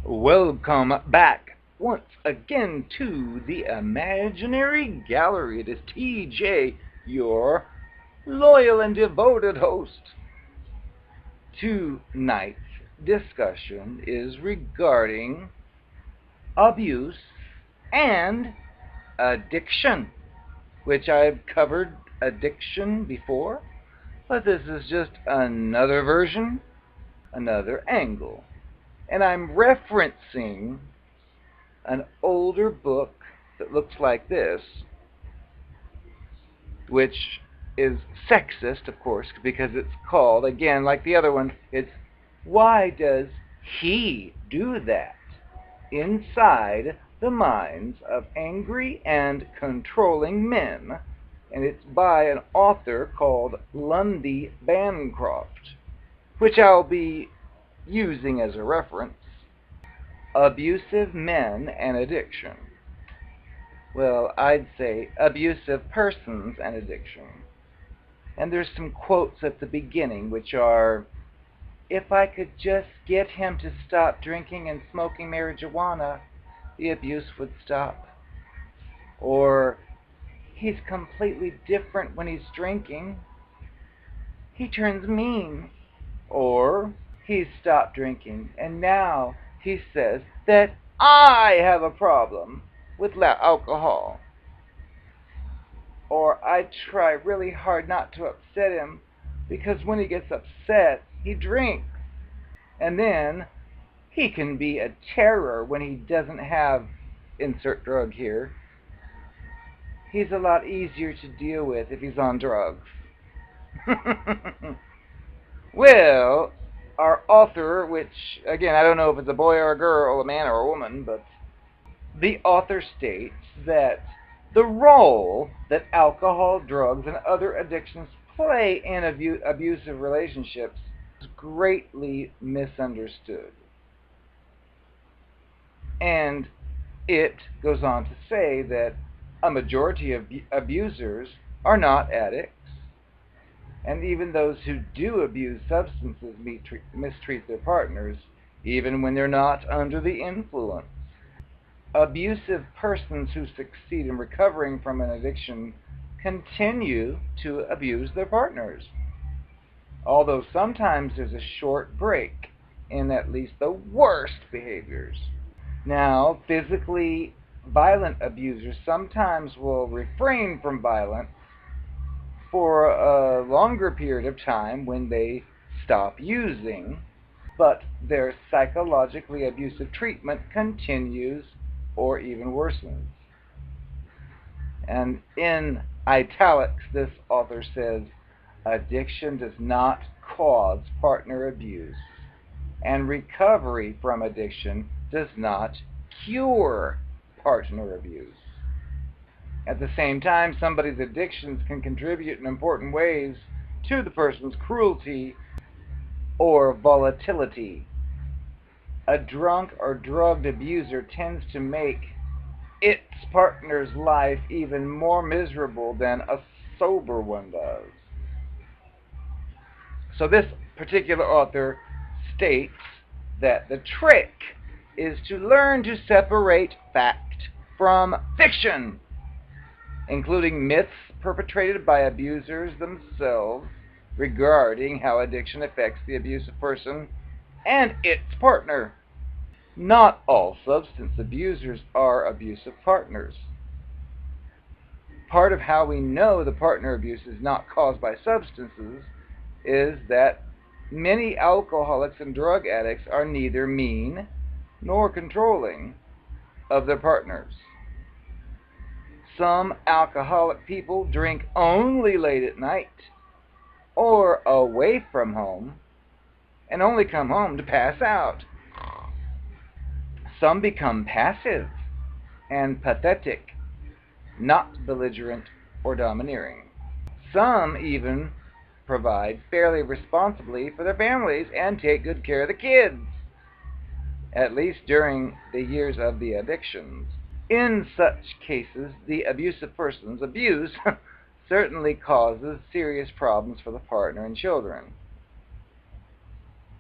Welcome back once again to the Imaginary Gallery. It is TJ, your loyal and devoted host. Tonight's discussion is regarding abuse and addiction, which I've covered addiction before, but this is just another version, another angle. And I'm referencing an older book that looks like this, which is sexist, of course, because it's called, again, like the other one, it's Why Does He Do That? Inside the Minds of Angry and Controlling Men. And it's by an author called Lundy Bancroft, which I'll be using as a reference. Abusive Men and Addiction. Well, I'd say abusive persons and addiction. And there's some quotes at the beginning which are, if I could just get him to stop drinking and smoking marijuana, the abuse would stop. Or, he's completely different when he's drinking. He turns mean. Or, he's stopped drinking and now he says that I have a problem with alcohol. Or I try really hard not to upset him because when he gets upset, he drinks. And then he can be a terror when he doesn't have insert drug here. He's a lot easier to deal with if he's on drugs. Well, our author, which, again, I don't know if it's a boy or a girl, a man or a woman, but the author states that the role that alcohol, drugs, and other addictions play in abusive relationships is greatly misunderstood. And it goes on to say that a majority of abusers are not addicts. And even those who do abuse substances mistreat their partners, even when they're not under the influence. Abusive persons who succeed in recovering from an addiction continue to abuse their partners, although sometimes there's a short break in at least the worst behaviors. Now, physically violent abusers sometimes will refrain from violence for a longer period of time when they stop using, but their psychologically abusive treatment continues or even worsens. And in italics, this author says, addiction does not cause partner abuse, and recovery from addiction does not cure partner abuse. At the same time, somebody's addictions can contribute in important ways to the person's cruelty or volatility. A drunk or drugged abuser tends to make its partner's life even more miserable than a sober one does. So this particular author states that the trick is to learn to separate fact from fiction, including myths perpetrated by abusers themselves regarding how addiction affects the abusive person and its partner. Not all substance abusers are abusive partners. Part of how we know the partner abuse is not caused by substances is that many alcoholics and drug addicts are neither mean nor controlling of their partners. Some alcoholic people drink only late at night or away from home and only come home to pass out. Some become passive and pathetic, not belligerent or domineering. Some even provide fairly responsibly for their families and take good care of the kids. at least during the years of the addictions. In such cases, the abusive person's abuse certainly causes serious problems for the partner and children.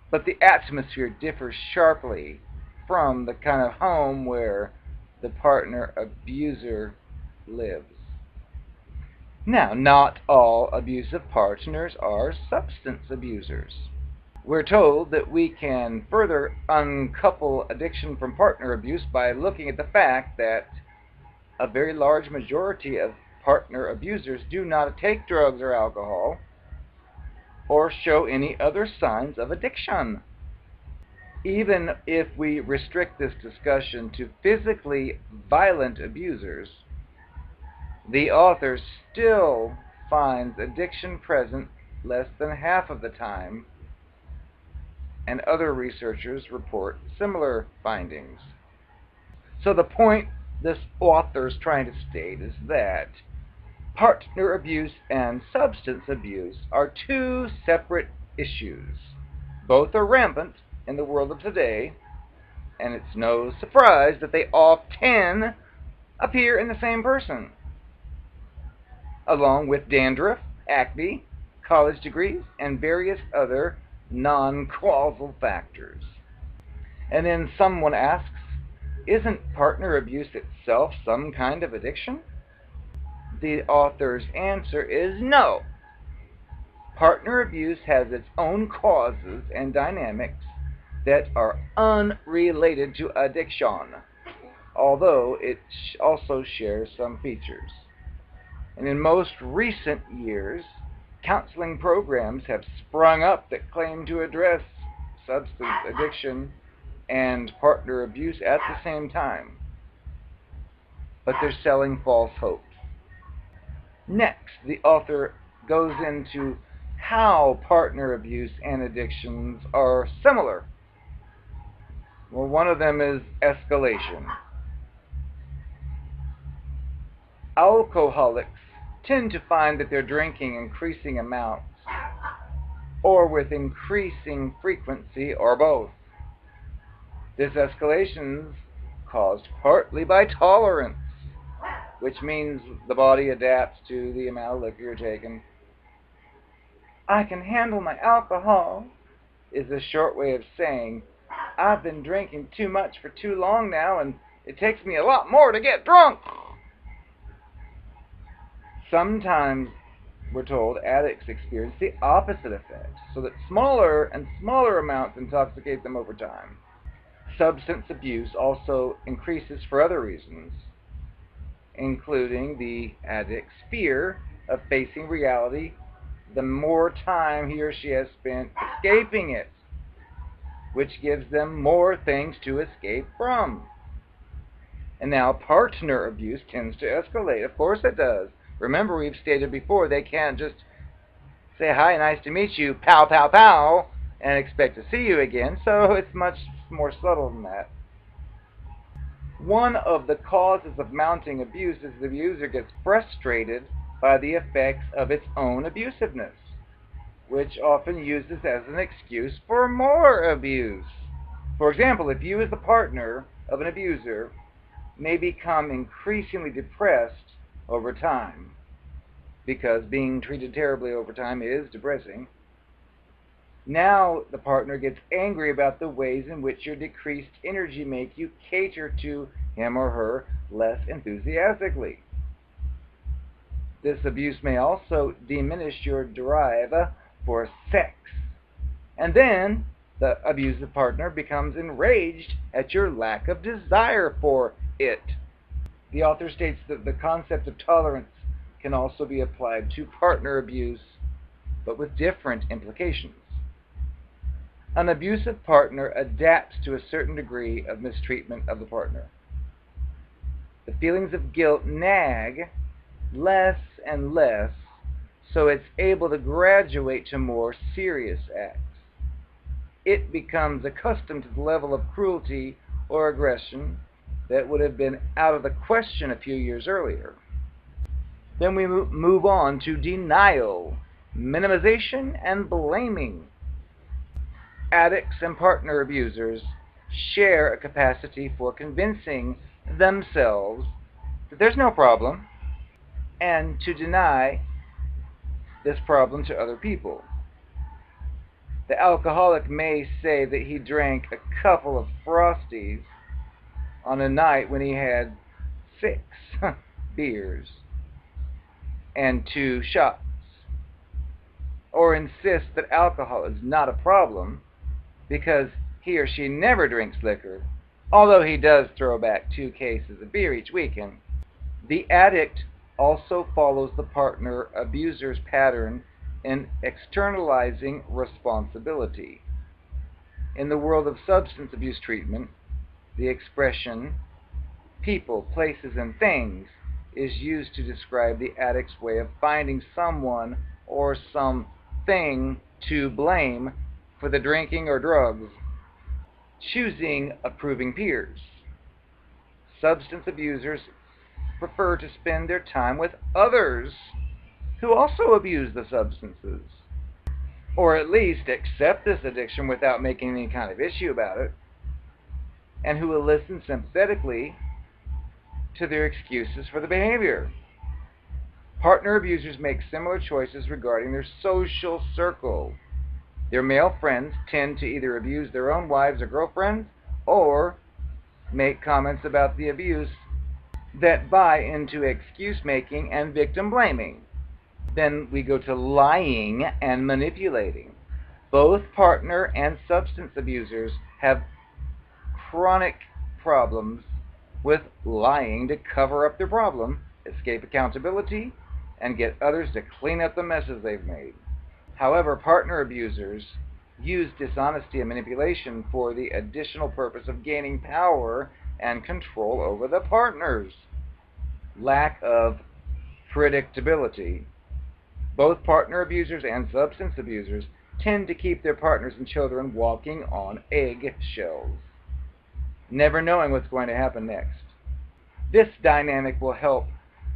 But the atmosphere differs sharply from the kind of home where the partner abuser lives. Now, not all abusive partners are substance abusers. We're told that we can further uncouple addiction from partner abuse by looking at the fact that a very large majority of partner abusers do not take drugs or alcohol or show any other signs of addiction. Even if we restrict this discussion to physically violent abusers, the author still finds addiction present less than half of the time, and other researchers report similar findings. So the point this author is trying to state is that partner abuse and substance abuse are two separate issues. Both are rampant in the world of today, and it's no surprise that they often appear in the same person, along with dandruff, acne, college degrees, and various other non-causal factors. And then someone asks, isn't partner abuse itself some kind of addiction? The author's answer is no. Partner abuse has its own causes and dynamics that are unrelated to addiction, although it also shares some features. And in most recent years, counseling programs have sprung up that claim to address substance addiction and partner abuse at the same time. But they're selling false hope. Next, the author goes into how partner abuse and addictions are similar. Well, one of them is escalation. Alcoholics tend to find that they're drinking increasing amounts, or with increasing frequency, or both. This escalation is caused partly by tolerance, which means the body adapts to the amount of liquor you're taking. I can handle my alcohol is a short way of saying, I've been drinking too much for too long now, and it takes me a lot more to get drunk. Sometimes, we're told, addicts experience the opposite effect, so that smaller and smaller amounts intoxicate them over time. Substance abuse also increases for other reasons, including the addict's fear of facing reality the more time he or she has spent escaping it, which gives them more things to escape from. And now partner abuse tends to escalate. Of course it does. Remember, we've stated before, they can't just say, hi, nice to meet you, pow, pow, pow, and expect to see you again, so it's much more subtle than that. One of the causes of mounting abuse is the abuser gets frustrated by the effects of its own abusiveness, which often uses as an excuse for more abuse. For example, if you as the partner of an abuser may become increasingly depressed over time, because being treated terribly over time is depressing, now the partner gets angry about the ways in which your decreased energy make you cater to him or her less enthusiastically. This abuse may also diminish your drive for sex. And then the abusive partner becomes enraged at your lack of desire for it. The author states that the concept of tolerance can also be applied to partner abuse, but with different implications. An abusive partner adapts to a certain degree of mistreatment of the partner. The feelings of guilt nag less and less, so it's able to graduate to more serious acts. It becomes accustomed to the level of cruelty or aggression that would have been out of the question a few years earlier. Then we move on to denial, minimization, and blaming. Addicts and partner abusers share a capacity for convincing themselves that there's no problem and to deny this problem to other people. The alcoholic may say that he drank a couple of Frosties on a night when he had 6 beers and 2 shots, or insist that alcohol is not a problem because he or she never drinks liquor, although he does throw back 2 cases of beer each weekend. The addict also follows the partner abuser's pattern in externalizing responsibility. In the world of substance abuse treatment, the expression people, places, and things is used to describe the addict's way of finding someone or something to blame for the drinking or drugs, choosing approving peers. Substance abusers prefer to spend their time with others who also abuse the substances, or at least accept this addiction without making any kind of issue about it, and who will listen sympathetically to their excuses for the behavior. Partner abusers make similar choices regarding their social circle. Their male friends tend to either abuse their own wives or girlfriends, or make comments about the abuse that buy into excuse making and victim blaming. Then we go to lying and manipulating. Both partner and substance abusers have chronic problems with lying to cover up their problem, escape accountability, and get others to clean up the messes they've made. However, partner abusers use dishonesty and manipulation for the additional purpose of gaining power and control over the partners. Lack of predictability. Both partner abusers and substance abusers tend to keep their partners and children walking on eggshells, never knowing what's going to happen next. This dynamic will help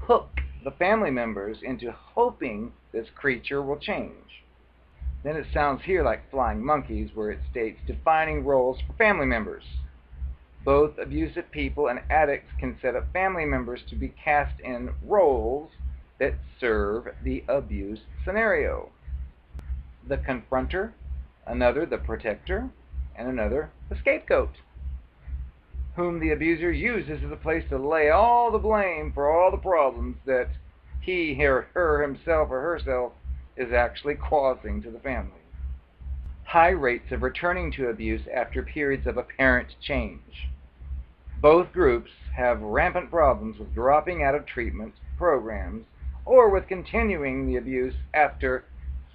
hook the family members into hoping this creature will change. Then it sounds here like Flying Monkeys, where it states defining roles for family members. Both abusive people and addicts can set up family members to be cast in roles that serve the abuse scenario. The confronter, another the protector, and another the scapegoat, whom the abuser uses as a place to lay all the blame for all the problems that he or her himself or herself is actually causing to the family. High rates of returning to abuse after periods of apparent change. Both groups have rampant problems with dropping out of treatment programs or with continuing the abuse after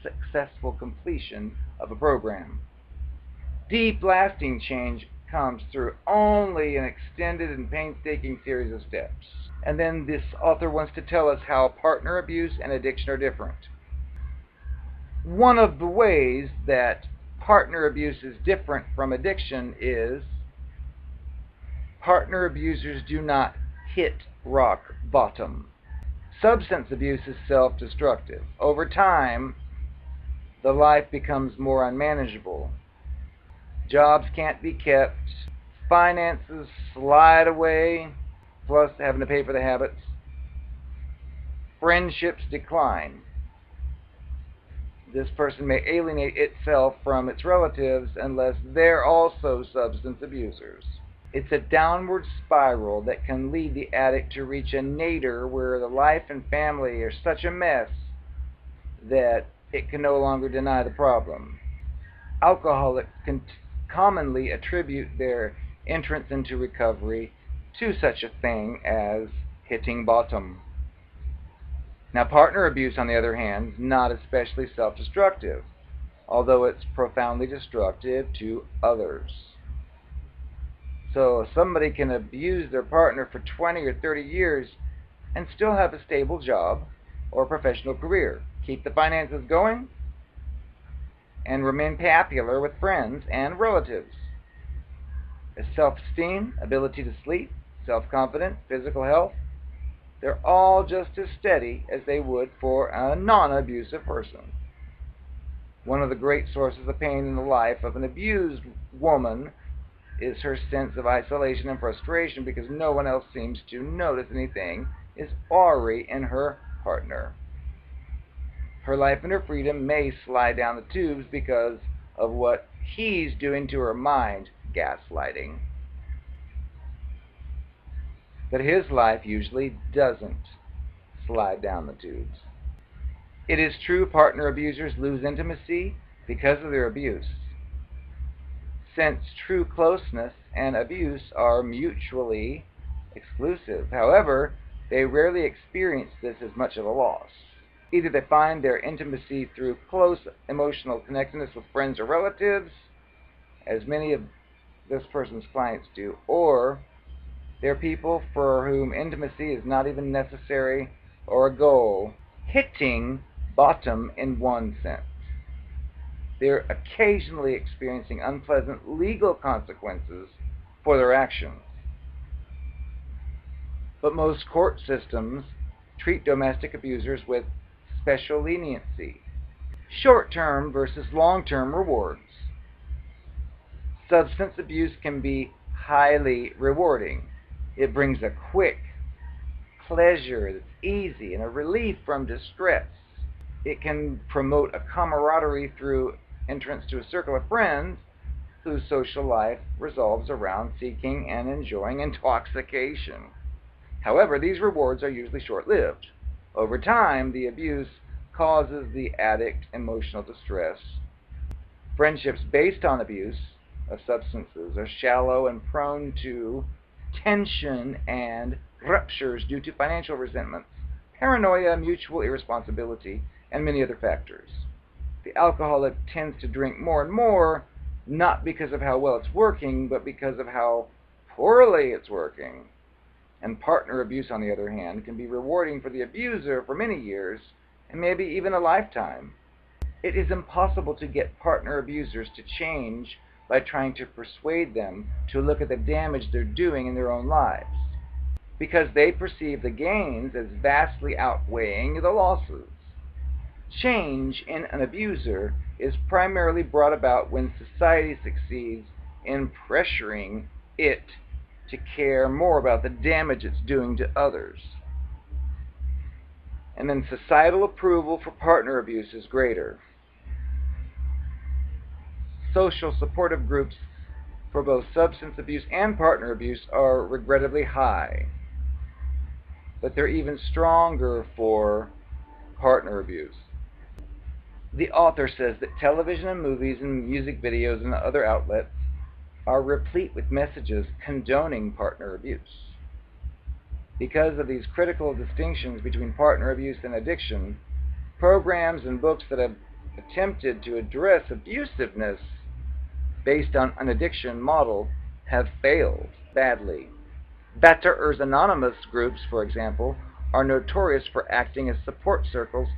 successful completion of a program. Deep, lasting change comes through only an extended and painstaking series of steps. And then this author wants to tell us how partner abuse and addiction are different. One of the ways that partner abuse is different from addiction is partner abusers do not hit rock bottom. Substance abuse is self-destructive. Over time, the life becomes more unmanageable. Jobs can't be kept, finances slide away, plus having to pay for the habits. Friendships decline. This person may alienate itself from its relatives unless they're also substance abusers. It's a downward spiral that can lead the addict to reach a nadir where the life and family are such a mess that it can no longer deny the problem. Alcoholics can commonly attribute their entrance into recovery to such a thing as hitting bottom. Now, partner abuse, on the other hand, is not especially self-destructive, although it's profoundly destructive to others. So somebody can abuse their partner for 20 or 30 years and still have a stable job or professional career, keep the finances going, and remain popular with friends and relatives. Their self-esteem, ability to sleep, self-confidence, physical health, they're all just as steady as they would for a non-abusive person. One of the great sources of pain in the life of an abused woman is her sense of isolation and frustration because no one else seems to notice anything is awry in her partner. Her life and her freedom may slide down the tubes because of what he's doing to her mind, gaslighting. But his life usually doesn't slide down the tubes. It is true partner abusers lose intimacy because of their abuse. Since true closeness and abuse are mutually exclusive. However, they rarely experience this as much of a loss. Either they find their intimacy through close emotional connectedness with friends or relatives, as many of this person's clients do, or they're people for whom intimacy is not even necessary or a goal, hitting bottom in one sense. They're occasionally experiencing unpleasant legal consequences for their actions. But most court systems treat domestic abusers with special leniency, short-term versus long-term rewards. Substance abuse can be highly rewarding. It brings a quick pleasure that's easy and a relief from distress. It can promote a camaraderie through entrance to a circle of friends whose social life revolves around seeking and enjoying intoxication. However, these rewards are usually short-lived. Over time, the abuse causes the addict emotional distress. Friendships based on abuse of substances are shallow and prone to tension and ruptures due to financial resentments, paranoia, mutual irresponsibility, and many other factors. The alcoholic tends to drink more and more, not because of how well it's working, but because of how poorly it's working. And partner abuse, on the other hand, can be rewarding for the abuser for many years, and maybe even a lifetime. It is impossible to get partner abusers to change by trying to persuade them to look at the damage they're doing in their own lives, because they perceive the gains as vastly outweighing the losses. Change in an abuser is primarily brought about when society succeeds in pressuring it to care more about the damage it's doing to others. And then societal approval for partner abuse is greater. Social supportive groups for both substance abuse and partner abuse are regrettably high, but they're even stronger for partner abuse. The author says that television and movies and music videos and other outlets are replete with messages condoning partner abuse. Because of these critical distinctions between partner abuse and addiction, programs and books that have attempted to address abusiveness based on an addiction model have failed badly. Batterers Anonymous groups, for example, are notorious for acting as support circles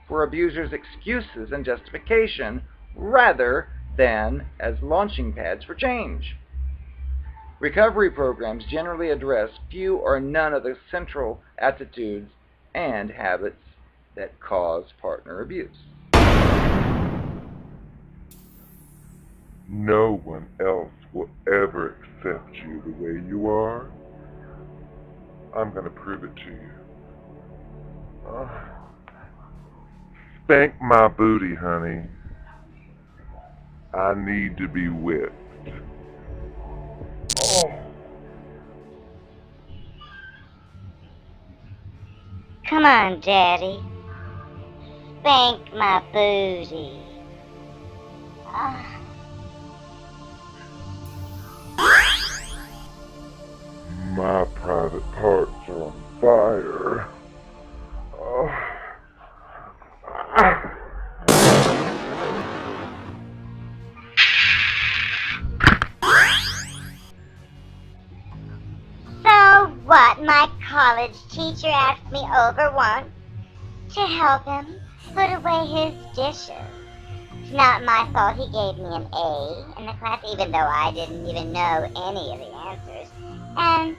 for abusers' excuses and justification rather than as launching pads for change. Recovery programs generally address few or none of the central attitudes and habits that cause partner abuse. No one else will ever accept you the way you are. I'm gonna prove it to you. Spank my booty, honey. I need to be whipped. Oh. Come on, Daddy. Spank my booty. My private parts are on fire. So what? My college teacher asked me over once to help him put away his dishes. It's not my fault he gave me an A in the class, even though I didn't even know any of the answers. And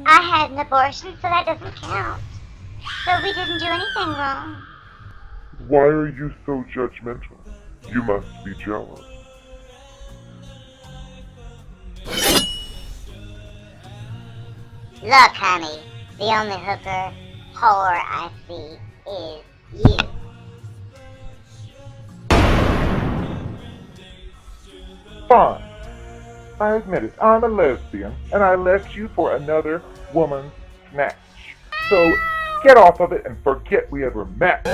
I had an abortion, so that doesn't count. So we didn't do anything wrong. Why are you so judgmental? You must be jealous. Look, honey, the only whore I see is you. Fine. I admit it. I'm a lesbian, and I left you for another woman's snatch. So get off of it and forget we ever met.